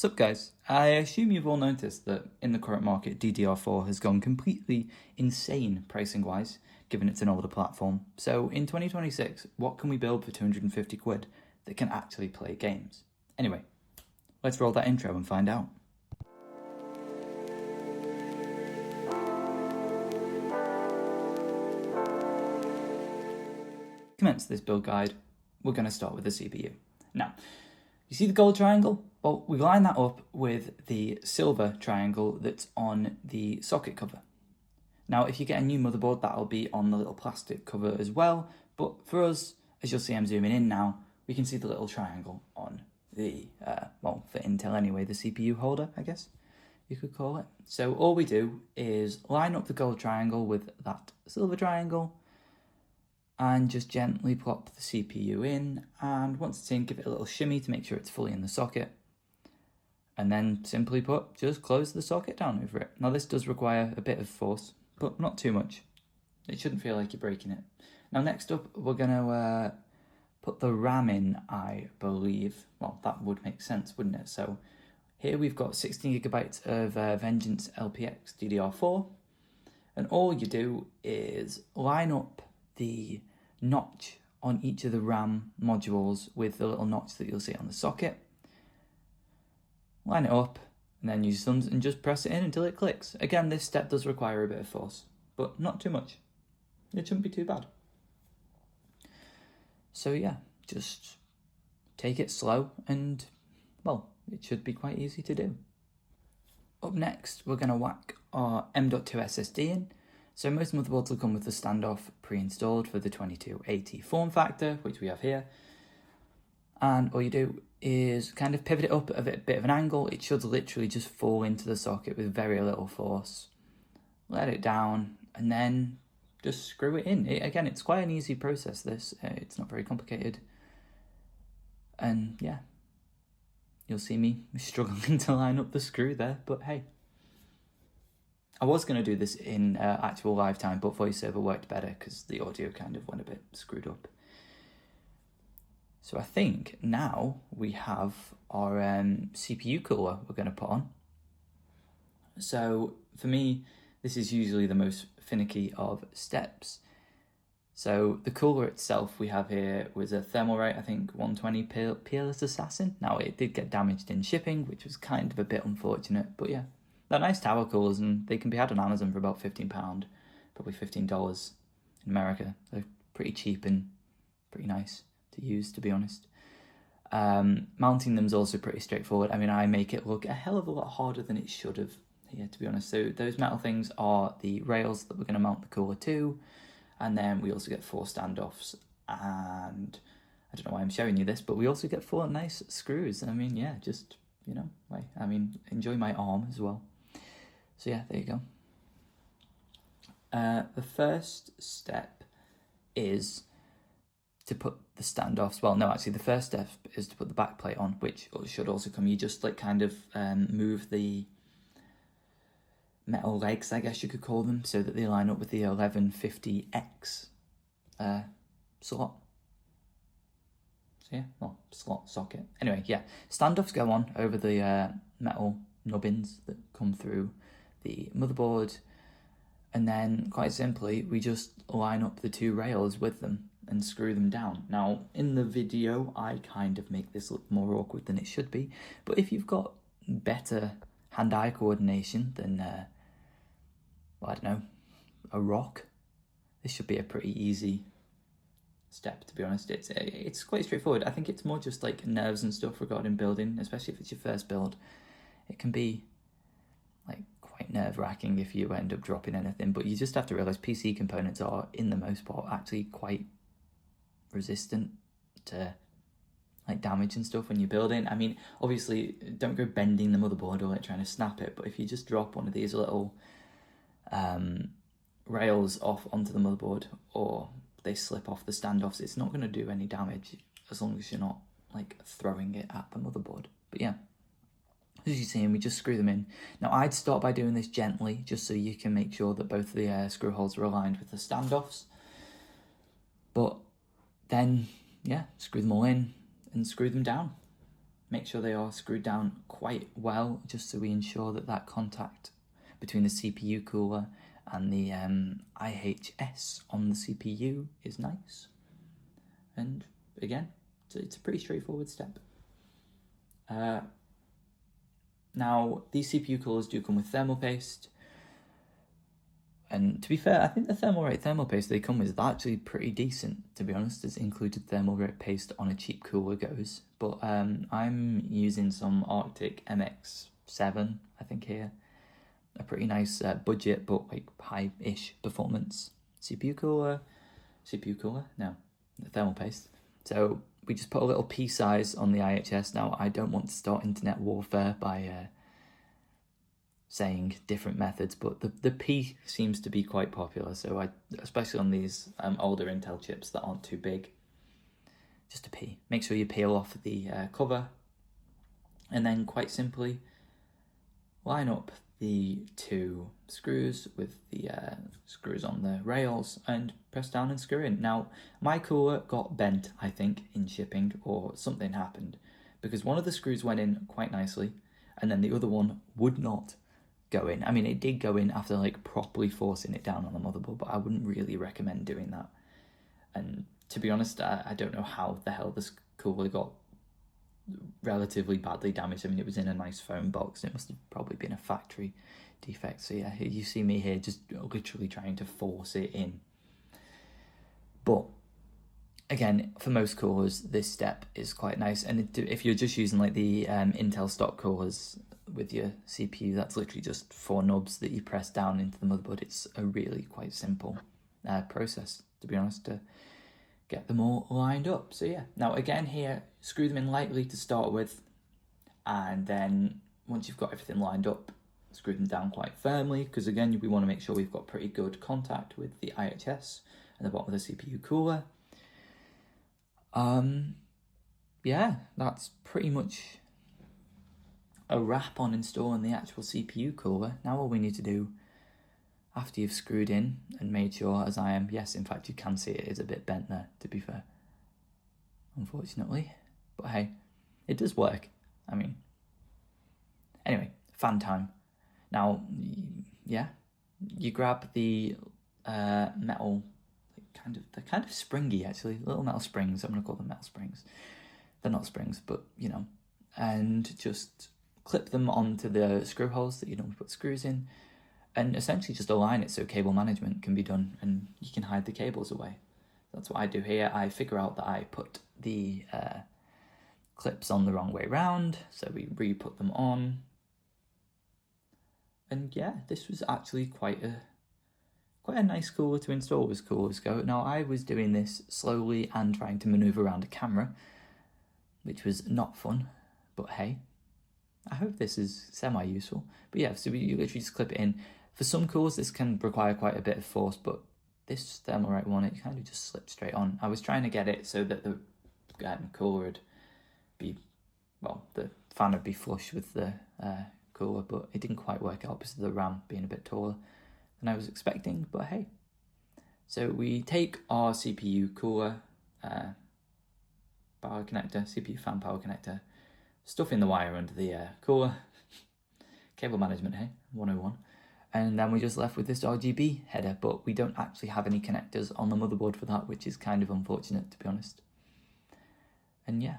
Sup guys, I assume you've all noticed that in the current market DDR4 has gone completely insane pricing wise, given it's an older platform. So in 2026, what can we build for 250 quid that can actually play games? Anyway, let's roll that intro and find out. To commence this build guide, we're going to start with the CPU. Now, you see the gold triangle? Well, we line that up with the silver triangle that's on the socket cover. Now, if you get a new motherboard, that'll be on the little plastic cover as well. But for us, as you'll see I'm zooming in now, we can see the little triangle on the, well, for Intel anyway, the CPU holder, I guess you could call it. So all we do is line up the gold triangle with that silver triangle, and just gently plop the CPU in, and once it's in, give it a little shimmy to make sure it's fully in the socket, and then simply put, just close the socket down over it. Now this does require a bit of force, but not too much. It shouldn't feel like you're breaking it. Now next up, we're gonna put the RAM in, I believe. Well, that would make sense, wouldn't it? So here we've got 16 gigabytes of Vengeance LPX DDR4, and all you do is line up the notch on each of the RAM modules with the little notch that you'll see on the socket. Line it up and then use thumbs and just press it in until it clicks. Again, this step does require a bit of force, but not too much. It shouldn't be too bad. So yeah, just take it slow and, well, it should be quite easy to do. Up next, we're going to whack our M.2 SSD in. So most motherboards will come with the standoff pre-installed for the 2280 form factor, which we have here. And all you do is kind of pivot it up at a bit of an angle. It should literally just fall into the socket with very little force. Let it down and then just screw it in. Again, it's quite an easy process, this. It's not very complicated. And yeah, you'll see me struggling to line up the screw there, but hey. I was going to do this in actual live time, but VoiceOver worked better because the audio kind of went a bit screwed up. So I think now we have our CPU cooler we're going to put on. So for me, this is usually the most finicky of steps. So the cooler itself we have here was a Thermalright, I think 120 Peerless Assassin. Now it did get damaged in shipping, which was kind of a bit unfortunate, but yeah. They're nice tower coolers and they can be had on Amazon for about £15, probably $15 in America. They're pretty cheap and pretty nice to use, to be honest. Mounting them is also pretty straightforward. I mean, I make it look a hell of a lot harder than it should have here, to be honest. So those metal things are the rails that we're going to mount the cooler to, and then we also get 4 standoffs, and I don't know why I'm showing you this, but we also get 4 nice screws. I mean, yeah, just, you know, I mean, enjoy my arm as well. So yeah, there you go. The first step is to put the standoffs. Well, no, actually, the first step is to put the back plate on, which should also come. You just like kind of move the metal legs, I guess you could call them, so that they line up with the 1150X slot. So yeah, well, slot socket. Anyway, yeah, standoffs go on over the metal nubbins that come through the motherboard, and then quite simply we just line up the 2 rails with them and screw them down. Now in the video I kind of make this look more awkward than it should be, but if you've got better hand-eye coordination than well, I don't know, a rock, this should be a pretty easy step, to be honest. It's quite straightforward. I think it's more just like nerves and stuff regarding building, especially if it's your first build. It can be like quite nerve-wracking if you end up dropping anything, but you just have to realize PC components are, in the most part, actually quite resistant to like damage and stuff when you're building. I mean, obviously, don't go bending the motherboard or like trying to snap it, but if you just drop one of these little rails off onto the motherboard, or they slip off the standoffs, it's not going to do any damage as long as you're not like throwing it at the motherboard. But yeah, as you're seeing, we just screw them in. Now, I'd start by doing this gently, just so you can make sure that both the screw holes are aligned with the standoffs. But then, yeah, screw them all in and screw them down. make sure they are screwed down quite well, just so we ensure that that contact between the CPU cooler and the IHS on the CPU is nice. And again, it's a pretty straightforward step. Now, these CPU coolers do come with thermal paste. And to be fair, I think the Thermalrate thermal paste they come with is actually pretty decent, to be honest, as included Thermalrate paste on a cheap cooler goes. But I'm using some Arctic MX7, I think here. A pretty nice budget, but like high-ish performance CPU cooler. No, the thermal paste. So we just put a little P size on the IHS. Now, I don't want to start internet warfare by saying different methods, but the P seems to be quite popular. So especially on these older Intel chips that aren't too big, just a P. Make sure you peel off the cover, and then quite simply line up the two screws with the screws on the rails and press down and screw in. Now, my cooler got bent, I think, in shipping, or something happened, because one of the screws went in quite nicely, and then the other one would not go in. I mean, it did go in after like properly forcing it down on the motherboard, but I wouldn't really recommend doing that. And to be honest, I don't know how the hell this cooler got relatively badly damaged. I mean, it was in a nice foam box. It must have probably been a factory defect. So yeah, you see me here just literally trying to force it in. But again, for most coolers, this step is quite nice. And if you're just using like the Intel stock coolers with your CPU, that's literally just 4 knobs that you press down into the motherboard. It's a really quite simple process, to be honest, to get them all lined up. So yeah, now again here, screw them in lightly to start with, and then once you've got everything lined up, screw them down quite firmly, because again, we want to make sure we've got pretty good contact with the IHS and the bottom of the CPU cooler. Yeah, that's pretty much a wrap on installing the actual CPU cooler. Now all we need to do, after you've screwed in and made sure, as I am, yes, in fact you can see it is a bit bent there, to be fair, unfortunately, but hey, it does work. I mean, anyway, fan time. Now, yeah, you grab the metal, they're kind of springy actually, little metal springs. I'm gonna call them metal springs. They're not springs, but you know, and just clip them onto the screw holes that you normally put screws in, and essentially just align it so cable management can be done and you can hide the cables away. That's what I do here. I figure out that I put the clips on the wrong way round, so we re-put them on. And yeah, this was actually quite a nice cooler to install as coolers go. Now, I was doing this slowly and trying to maneuver around a camera, which was not fun, but hey, I hope this is semi-useful. But yeah, so you literally just clip it in. For some coolers, this can require quite a bit of force, but this Thermalrate one, it kind of just slipped straight on. I was trying to get it so that the cooler would be, well, the fan would be flush with the cooler, but it didn't quite work out because of the RAM being a bit taller than I was expecting, but hey. So we take our CPU cooler power connector, CPU fan power connector, stuff in the wire under the cooler, cable management, hey, 101. And then we're just left with this RGB header, but we don't actually have any connectors on the motherboard for that, which is kind of unfortunate, to be honest. And yeah,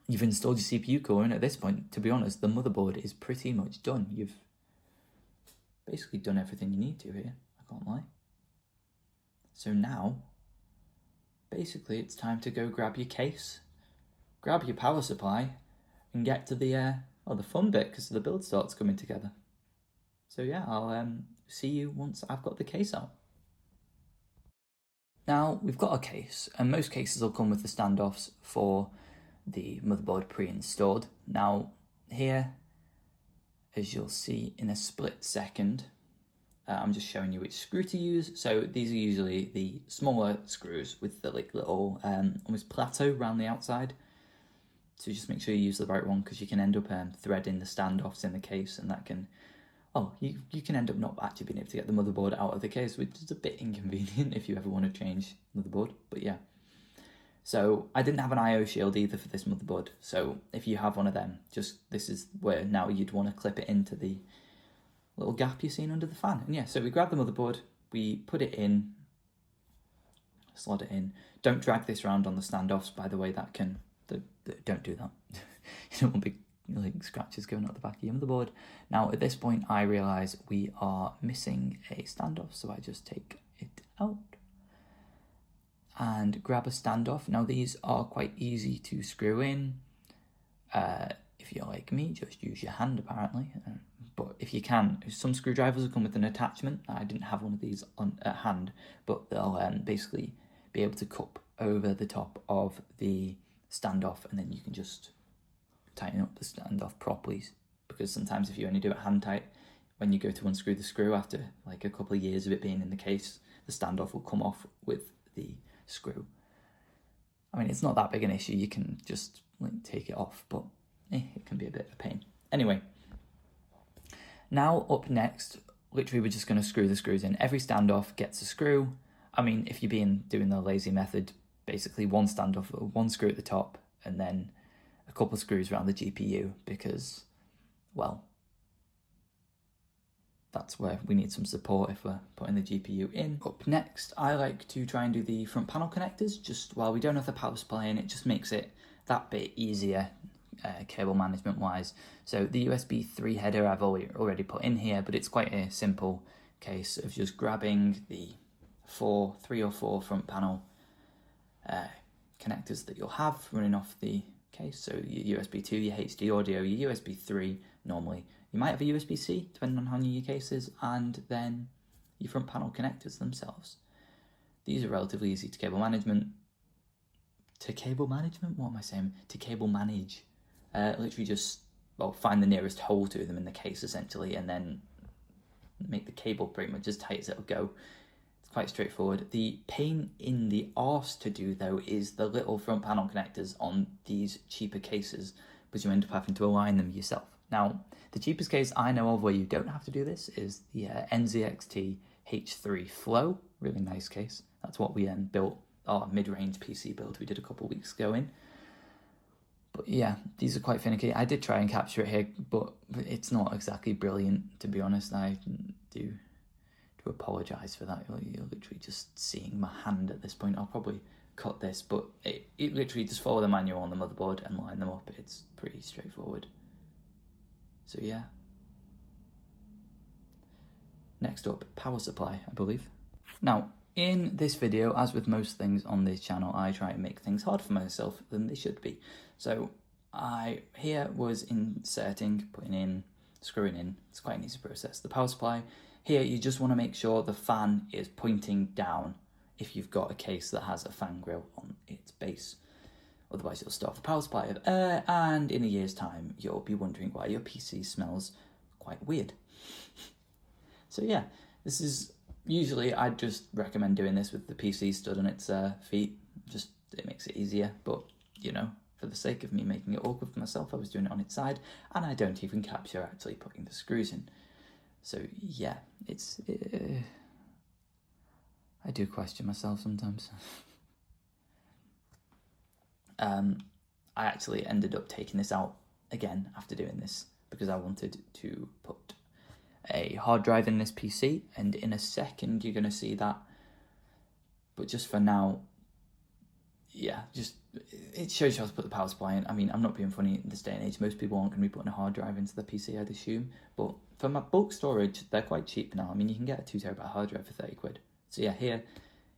you've installed your CPU cooler, and at this point, to be honest, the motherboard is pretty much done. You've basically done everything you need to here, I can't lie. So now, basically it's time to go grab your case, grab your power supply, and get to the fun bit, because the build starts coming together. So yeah, I'll see you once I've got the case out. Now, we've got a case, and most cases will come with the standoffs for the motherboard pre-installed. Now, here, as you'll see in a split second, I'm just showing you which screw to use. So these are usually the smaller screws with the like little almost plateau around the outside. So just make sure you use the right one, because you can end up threading the standoffs in the case, and that can, you can end up not actually being able to get the motherboard out of the case, which is a bit inconvenient if you ever want to change motherboard, but yeah. So I didn't have an I/O shield either for this motherboard. So if you have one of them, this is where now you'd want to clip it into the little gap you're seeing under the fan. And yeah, so we grab the motherboard, we put it in, slot it in. Don't drag this around on the standoffs, by the way. Don't do that. You don't want big scratches going out the back of your motherboard. Now at this point I realise we are missing a standoff, so I just take it out and grab a standoff. Now these are quite easy to screw in. If you're like me, just use your hand apparently. But if you can, some screwdrivers will come with an attachment. I didn't have one of these at hand, but they'll basically be able to cup over the top of the standoff, and then you can just tighten up the standoff properly. Because sometimes if you only do it hand tight, when you go to unscrew the screw after like a couple of years of it being in the case, the standoff will come off with the screw. I mean, it's not that big an issue. You can just take it off, but it can be a bit of a pain. Anyway, now up next, literally we're just going to screw the screws in. Every standoff gets a screw. I mean, if you're doing the lazy method, basically one standoff, one screw at the top, and then a couple of screws around the GPU, because, well, that's where we need some support if we're putting the GPU in. Up next, I like to try and do the front panel connectors, just while we don't have the power supply in, it just makes it that bit easier cable management wise. So the USB 3 header I've already put in here, but it's quite a simple case of just grabbing the 3 or 4 front panel connectors that you'll have running off the case. So your USB 2, your HD audio, your USB 3 normally. You might have a USB-C, depending on how new your case is, and then your front panel connectors themselves. These are relatively easy to cable management. To cable management? What am I saying? To cable manage. Literally just, find the nearest hole to them in the case, essentially, and then make the cable pretty much as tight as it'll go. It's quite straightforward. The pain in the arse to do, though, is the little front panel connectors on these cheaper cases, because you end up having to align them yourself. Now, the cheapest case I know of where you don't have to do this is the NZXT H3 Flow. Really nice case. That's what we built our mid-range PC build we did a couple of weeks ago in. But yeah, these are quite finicky. I did try and capture it here, but it's not exactly brilliant, to be honest. I do apologise for that. You're literally just seeing my hand at this point. I'll probably cut this, but it literally just follow the manual on the motherboard and line them up. It's pretty straightforward. So yeah. Next up, power supply, I believe. Now, in this video, as with most things on this channel, I try and make things harder for myself than they should be. So I here was putting in, screwing in. It's quite an easy process. The power supply, here you just want to make sure the fan is pointing down if you've got a case that has a fan grill on its base. Otherwise you'll starve the power supply of air, and in a year's time you'll be wondering why your PC smells quite weird. So yeah, this is usually I'd just recommend doing this with the PC stood on its feet. Just it makes it easier, but you know, for the sake of me making it awkward for myself, I was doing it on its side, and I don't even capture actually putting the screws in. So yeah, I do question myself sometimes. I actually ended up taking this out again after doing this because I wanted to put a hard drive in this PC, and in a second you're going to see that. But just for now, yeah, just it shows you how to put the power supply in. I mean, I'm not being funny in this day and age. Most people aren't going to be putting a hard drive into the PC, I'd assume. But for my bulk storage, they're quite cheap now. I mean, you can get a 2TB hard drive for 30 quid. So yeah, here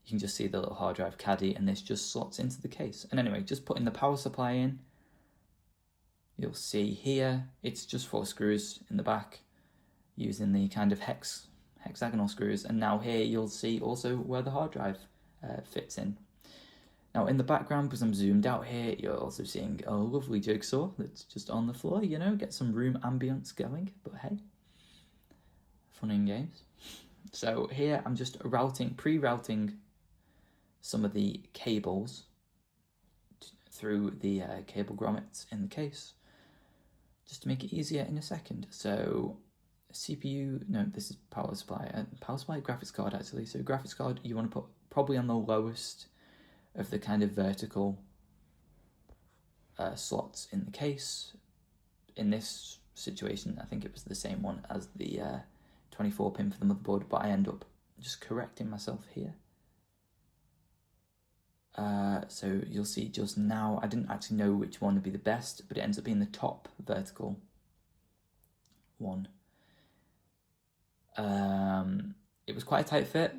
you can just see the little hard drive caddy, and this just slots into the case. And anyway, just putting the power supply in, you'll see here, it's just 4 screws in the back using the kind of hexagonal screws. And now here you'll see also where the hard drive fits in. Now in the background, because I'm zoomed out here, you're also seeing a lovely jigsaw that's just on the floor, you know, get some room ambience going, but hey, fun and games. So here I'm just pre-routing some of the cables through the cable grommets in the case, just to make it easier in a second. So CPU, no, this is power supply graphics card actually. So graphics card you want to put probably on the lowest of the kind of vertical slots in the case. In this situation, I think it was the same one as the 24 pin for the motherboard, but I end up just correcting myself here. So you'll see just now, I didn't actually know which one would be the best, but it ends up being the top vertical one. It was quite a tight fit.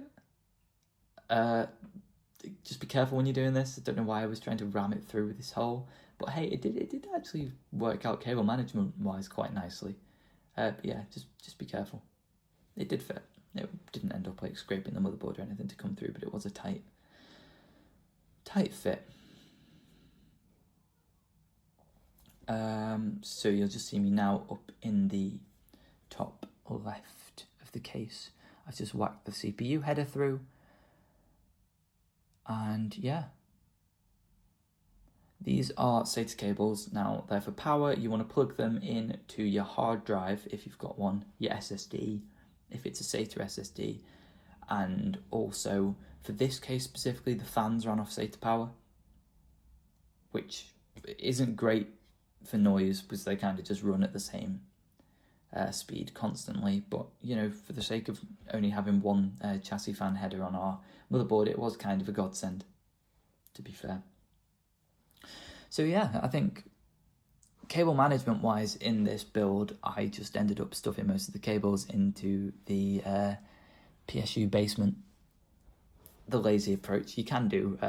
Just be careful when you're doing this. I don't know why I was trying to ram it through with this hole, but hey, it did actually work out cable management wise quite nicely. But yeah, just be careful. It did fit. It didn't end up like scraping the motherboard or anything to come through, but it was a tight fit. So you'll just see me now up in the top left of the case. I've just whacked the CPU header through, and yeah, these are SATA cables. Now they're for power. You want to plug them in to your hard drive if you've got one, your SSD if it's a SATA SSD, and also for this case specifically, the fans run off SATA power, which isn't great for noise because they kind of just run at the same speed constantly. But you know, for the sake of only having one chassis fan header on our motherboard, it was kind of a godsend, to be fair. So yeah, I think cable management wise in this build, I just ended up stuffing most of the cables into the PSU basement. The lazy approach. You can do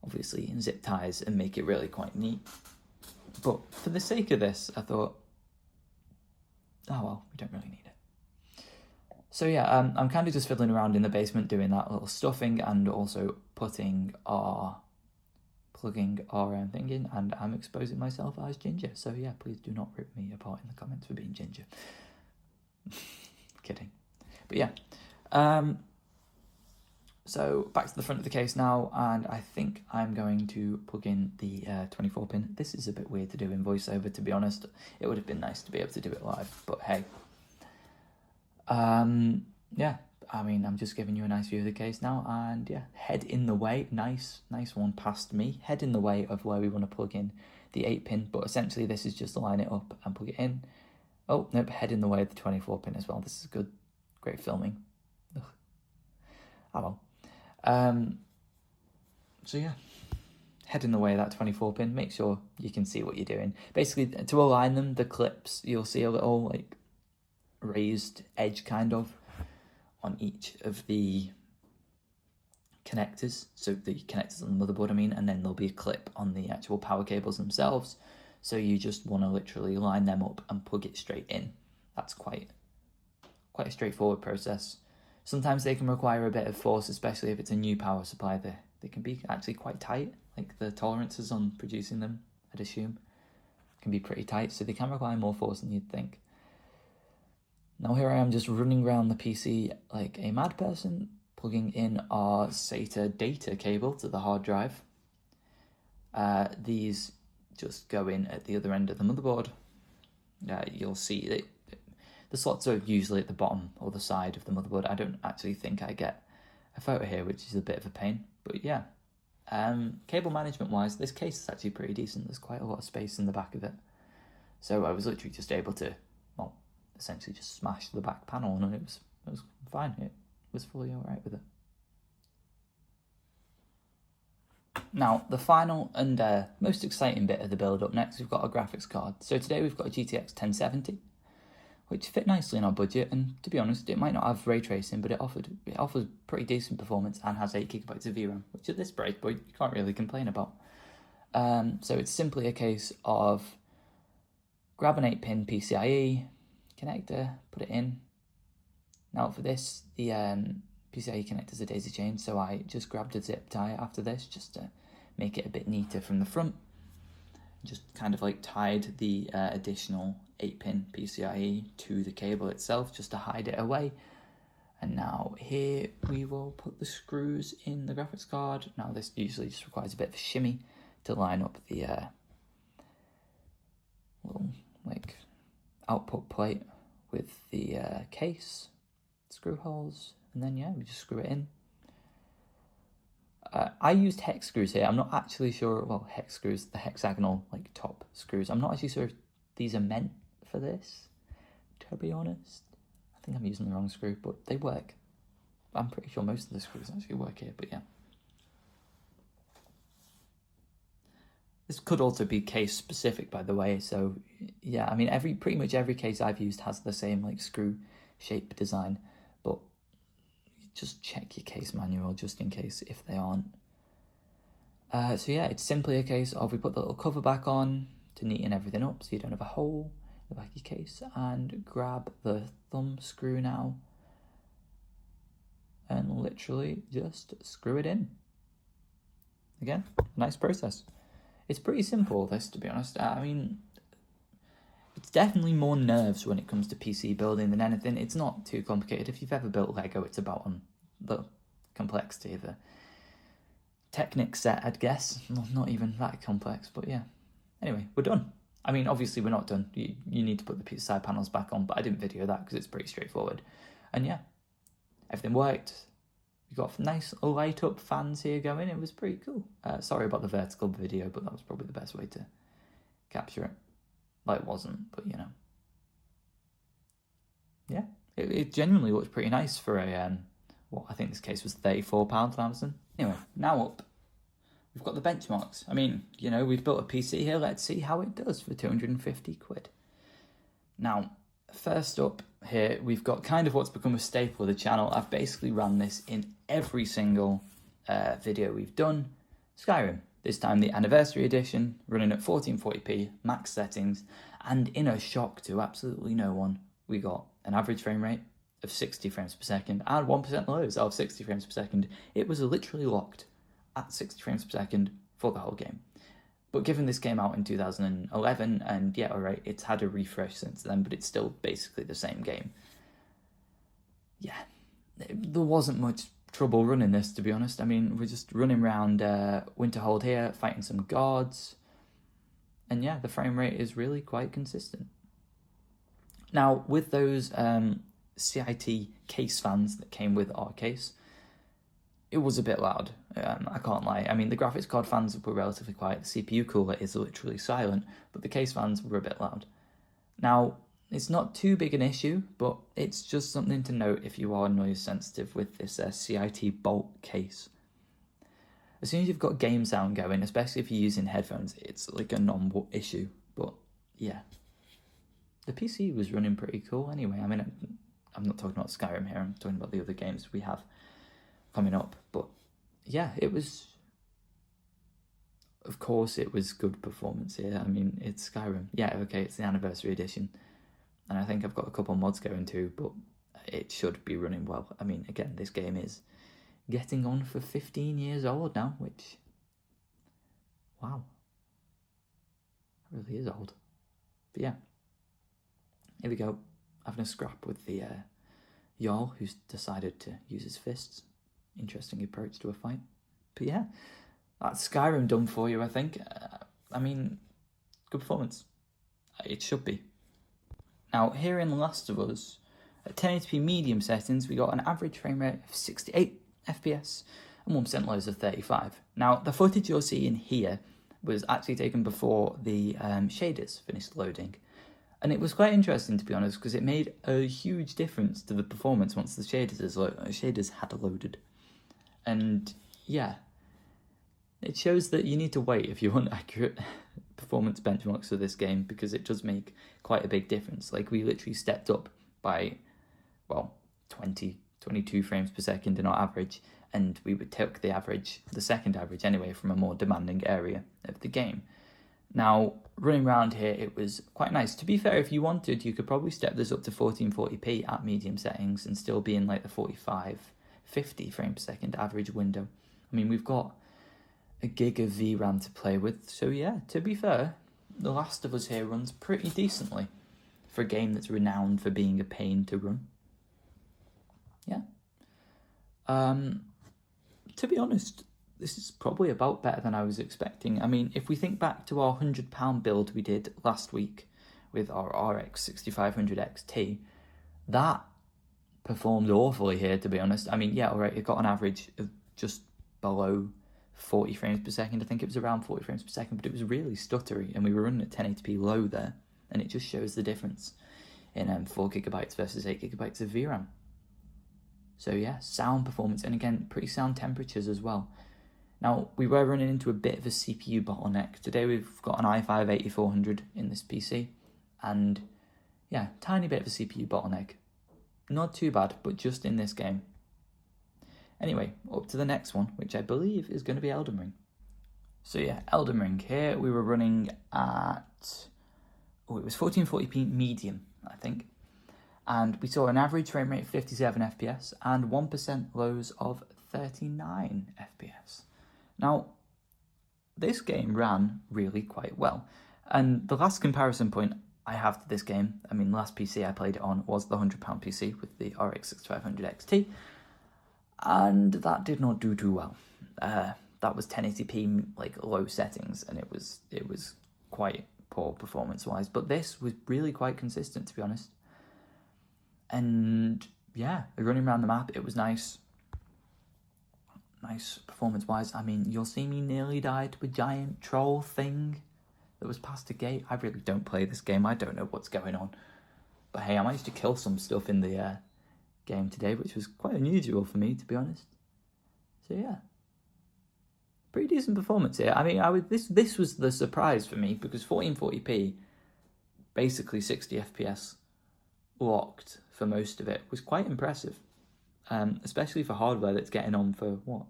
obviously zip ties and make it really quite neat, but for the sake of this I thought, oh well, we don't really need it. So yeah, I'm kind of just fiddling around in the basement doing that little stuffing and also plugging our thing in, and I'm exposing myself as Ginger. So yeah, please do not rip me apart in the comments for being Ginger. Kidding. But yeah, so back to the front of the case now, and I think I'm going to plug in the 24 pin. This is a bit weird to do in voiceover, to be honest. It would have been nice to be able to do it live, but hey. Yeah, I mean, I'm just giving you a nice view of the case now, and yeah, head in the way, nice one past me, head in the way of where we want to plug in the 8 pin, but essentially this is just to line it up and plug it in. Oh, nope, head in the way of the 24 pin as well. This is good, great filming. Ugh. Oh well. So yeah, head in the way of that 24 pin, make sure you can see what you're doing. Basically, to align them, the clips, you'll see a little like raised edge kind of on each of the connectors, so the connectors on the motherboard I mean, and then there'll be a clip on the actual power cables themselves, so you just want to literally line them up and plug it straight in. That's quite a straightforward process. Sometimes they can require a bit of force, especially if it's a new power supply. They can be actually quite tight, like the tolerances on producing them, I'd assume, can be pretty tight, so they can require more force than you'd think. Now here I am just running around the PC like a mad person, plugging in our SATA data cable to the hard drive. These just go in at the other end of the motherboard. You'll see that the slots are usually at the bottom or the side of the motherboard. I don't actually think I get a photo here, which is a bit of a pain, but yeah. Cable management wise, this case is actually pretty decent. There's quite a lot of space in the back of it. So I was literally just able to, well, essentially just smash the back panel, and it was fine. It was fully alright with it. Now, the final and most exciting bit of the build up next, we've got our graphics card. So today we've got a GTX 1070, which fit nicely in our budget, and to be honest, it might not have ray tracing, but it offers pretty decent performance and has 8GB of VRAM, which at this price point you can't really complain about. So it's simply a case of grab an 8-pin PCIe connector, put it in. Now for this, the PCIe connector is a daisy chain, so I just grabbed a zip tie after this just to make it a bit neater from the front. Just kind of like tied the additional 8-pin PCIe to the cable itself just to hide it away. And now here we will put the screws in the graphics card. Now this usually just requires a bit of a shimmy to line up the little like output plate with the case, screw holes, and then yeah, we just screw it in. I used hex screws here. I'm not actually sure, well, hex screws, the hexagonal, like, top screws. I'm not actually sure if these are meant for this, to be honest. I think I'm using the wrong screw, but they work. I'm pretty sure most of the screws actually work here, but yeah. This could also be case specific, by the way, so yeah, I mean, pretty much every case I've used has the same, like, screw shape design, but just check your case manual just in case if they aren't. So yeah, it's simply a case of we put the little cover back on to neaten everything up so you don't have a hole in the back of your case, and grab the thumb screw now and literally just screw it in. Again, nice process. It's pretty simple, this, to be honest. I mean, it's definitely more nerves when it comes to PC building than anything. It's not too complicated. If you've ever built Lego, it's about the complexity of the Technic set, I'd guess. Not even that complex, but yeah. Anyway, we're done. I mean, obviously we're not done. You need to put the side panels back on, but I didn't video that because it's pretty straightforward. And yeah, everything worked. We got nice light up fans here going. It was pretty cool. Sorry about the vertical video, but that was probably the best way to capture it. Well, it wasn't, but you know. Yeah, it genuinely looked pretty nice for a, what I think this case was £34 on Amazon. Anyway, now up. We've got the benchmarks. I mean, you know, we've built a PC here. Let's see how it does for 250 quid. Now, first up here, we've got kind of what's become a staple of the channel. I've basically run this in every single video we've done. Skyrim. This time the anniversary edition, running at 1440p, max settings, and in a shock to absolutely no one, we got an average frame rate of 60 frames per second and 1% lows of 60 frames per second. It was literally locked at 60 frames per second for the whole game. But given this came out in 2011, and yeah, alright, it's had a refresh since then, but it's still basically the same game. Yeah, there wasn't much trouble running this, to be honest. I mean, we're just running around Winterhold here, fighting some guards, and yeah, the frame rate is really quite consistent. Now, with those CIT case fans that came with our case, it was a bit loud, I can't lie. I mean, the graphics card fans were relatively quiet, the CPU cooler is literally silent, but the case fans were a bit loud. Now, it's not too big an issue, but it's just something to note if you are noise sensitive with this CIT Bolt case. As soon as you've got game sound going, especially if you're using headphones, it's like a non-issue, but yeah. The PC was running pretty cool anyway. I mean, I'm not talking about Skyrim here, I'm talking about the other games we have coming up, but yeah, it was, of course it was good performance here. I mean, it's Skyrim. Yeah, okay, it's the anniversary edition, and I think I've got a couple mods going too, but it should be running well. I mean, again, this game is getting on for 15 years old now, which, wow, it really is old. But yeah, here we go, having a scrap with the Jarl, who's decided to use his fists. Interesting approach to a fight. But yeah, that's Skyrim done for you, I think. I mean, good performance. It should be. Now, here in The Last of Us, at 1080p medium settings, we got an average frame rate of 68 FPS and 1% lows of 35. Now, the footage you're seeing here was actually taken before the shaders finished loading. And it was quite interesting, to be honest, because it made a huge difference to the performance once the shaders had loaded. And yeah, it shows that you need to wait if you want accurate performance benchmarks for this game, because it does make quite a big difference. Like, we literally stepped up by, well, 22 frames per second in our average, and we would take the second average anyway, from a more demanding area of the game. Now, running around here, it was quite nice. To be fair, if you wanted, you could probably step this up to 1440p at medium settings and still be in like the 50 frames per second average window. I mean, we've got a gig of VRAM to play with, so yeah, to be fair, The Last of Us here runs pretty decently for a game that's renowned for being a pain to run. Yeah. To be honest, this is probably about better than I was expecting. I mean, if we think back to our £100 build we did last week with our RX 6500 XT, that performed awfully here, to be honest. I mean, yeah, alright, it got an average of just below 40 frames per second. I think it was around 40 frames per second, but it was really stuttery, and we were running at 1080p low there, and it just shows the difference in 4GB versus 8GB of VRAM. So yeah, sound performance, and again, pretty sound temperatures as well. Now, we were running into a bit of a CPU bottleneck. Today we've got an i5-8400 in this PC, and yeah, tiny bit of a CPU bottleneck. Not too bad, but just in this game. Anyway, up to the next one, which I believe is going to be Elden Ring. So yeah, Elden Ring. Here we were running at, it was 1440p medium, I think. And we saw an average frame rate of 57 FPS and 1% lows of 39 FPS. Now, this game ran really quite well. And the last comparison point I have to this game, I mean, the last PC I played it on was the £100 PC with the RX 6500 XT. And that did not do too well. That was 1080p, like low settings, and it was quite poor performance-wise. But this was really quite consistent, to be honest. And yeah, running around the map, it was nice. Nice performance-wise. I mean, you'll see me nearly die to a giant troll thing that was past a gate. I really don't play this game. I don't know what's going on. But hey, I managed to kill some stuff in the game today, which was quite unusual for me, to be honest. So yeah, pretty decent performance here. I mean, this was the surprise for me, because 1440p, basically 60 FPS locked for most of it, was quite impressive. Especially for hardware that's getting on for, what?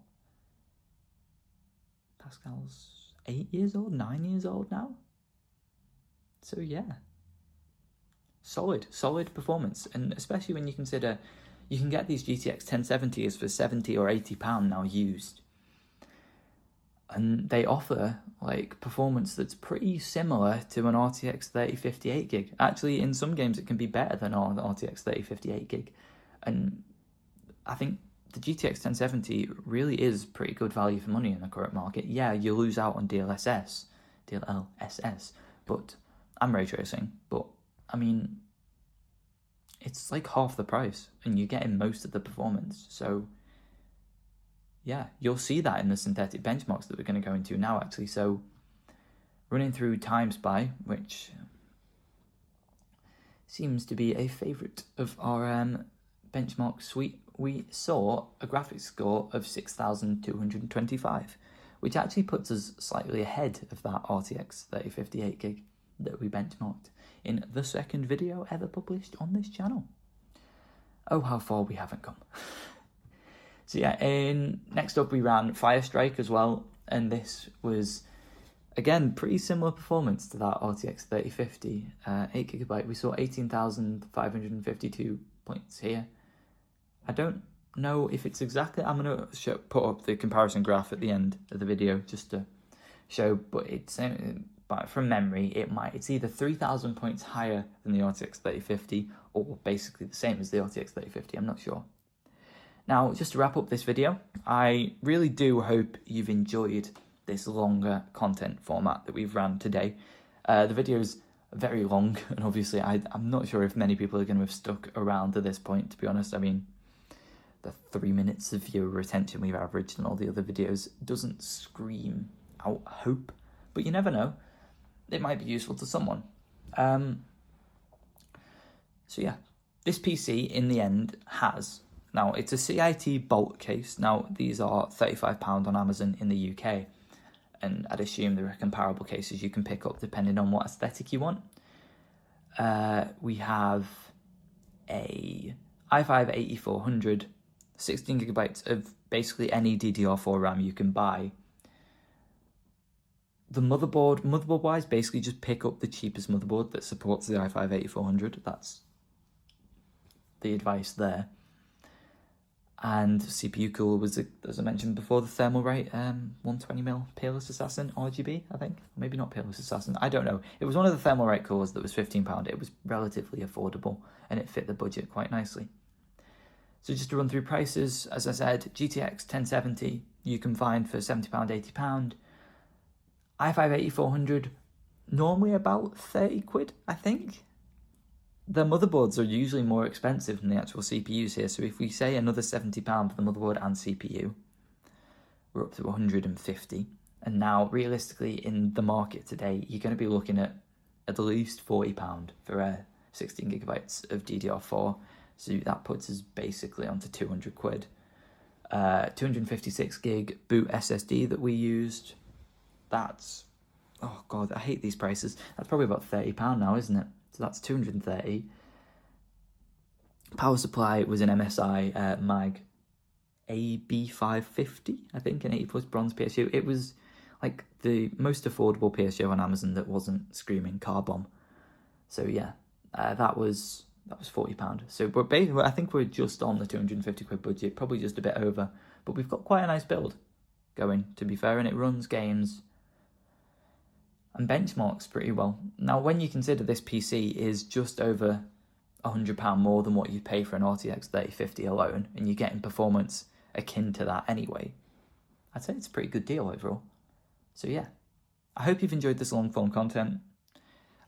Pascal's 8 years old, 9 years old now? So yeah. Solid performance. And especially when you consider you can get these GTX 1070s for £70 or £80 now used. And they offer like performance that's pretty similar to an RTX 3058 gig. Actually, in some games it can be better than our RTX 3058 gig. And I think the GTX 1070 really is pretty good value for money in the current market. Yeah, you lose out on DLSS, but I'm ray tracing. But I mean, it's like half the price, and you're getting most of the performance. So yeah, you'll see that in the synthetic benchmarks that we're going to go into now, actually. So running through Time Spy, which seems to be a favourite of our benchmark suite, we saw a graphics score of 6,225, which actually puts us slightly ahead of that RTX 3058 gig that we benchmarked in the second video ever published on this channel. Oh, how far we haven't come. So yeah, next up we ran Firestrike as well, and this was, again, pretty similar performance to that RTX 3050, 8GB. We saw 18,552 points here. I don't know if it's exactly, I'm going to put up the comparison graph at the end of the video just to show, but it's from memory, it's either 3,000 points higher than the RTX 3050 or basically the same as the RTX 3050, I'm not sure. Now, just to wrap up this video, I really do hope you've enjoyed this longer content format that we've ran today. The video's very long, and obviously I'm not sure if many people are going to have stuck around to this point, to be honest. I mean, the 3 minutes of viewer retention we've averaged in all the other videos doesn't scream out hope, but you never know. It might be useful to someone. So yeah, this PC in the end has, now it's a CIT bolt case. Now these are £35 on Amazon in the UK, and I'd assume there are comparable cases you can pick up depending on what aesthetic you want. We have a i5-8400, 16GB of basically any DDR4 RAM you can buy. The motherboard-wise, basically just pick up the cheapest motherboard that supports the i5-8400. That's the advice there. And CPU cooler was, as I mentioned before, the Thermalright 120mm Peerless Assassin RGB, I think. Maybe not Peerless Assassin, I don't know. It was one of the Thermalright coolers that was £15. It was relatively affordable, and it fit the budget quite nicely. So just to run through prices, as I said, GTX 1070 you can find for £70, £80. i5-8400, normally about 30 quid, I think. The motherboards are usually more expensive than the actual CPUs here, so if we say another £70 for the motherboard and CPU, we're up to 150. And now, realistically, in the market today, you're going to be looking at least £40 for 16 gigabytes of DDR4. So that puts us basically onto 200 quid. 256 gig boot SSD that we used, that's, oh god, I hate these prices. That's probably about £30 now, isn't it? So that's 230. Power supply was an MSI Mag AB550, I think, an 80 plus bronze PSU. It was like the most affordable PSU on Amazon that wasn't screaming car bomb. So yeah, that was £40. So we're basically, I think we're just on the 250 quid budget, probably just a bit over. But we've got quite a nice build going, to be fair, and it runs games and benchmarks pretty well. Now, when you consider this PC is just over £100 more than what you pay for an RTX 3050 alone, and you're getting performance akin to that anyway, I'd say it's a pretty good deal overall. So yeah, I hope you've enjoyed this long form content.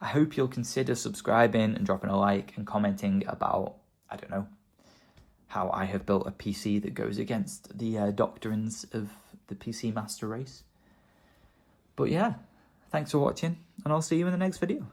I hope you'll consider subscribing and dropping a like and commenting about, I don't know, how I have built a PC that goes against the doctrines of the PC master race. But yeah, thanks for watching, and I'll see you in the next video.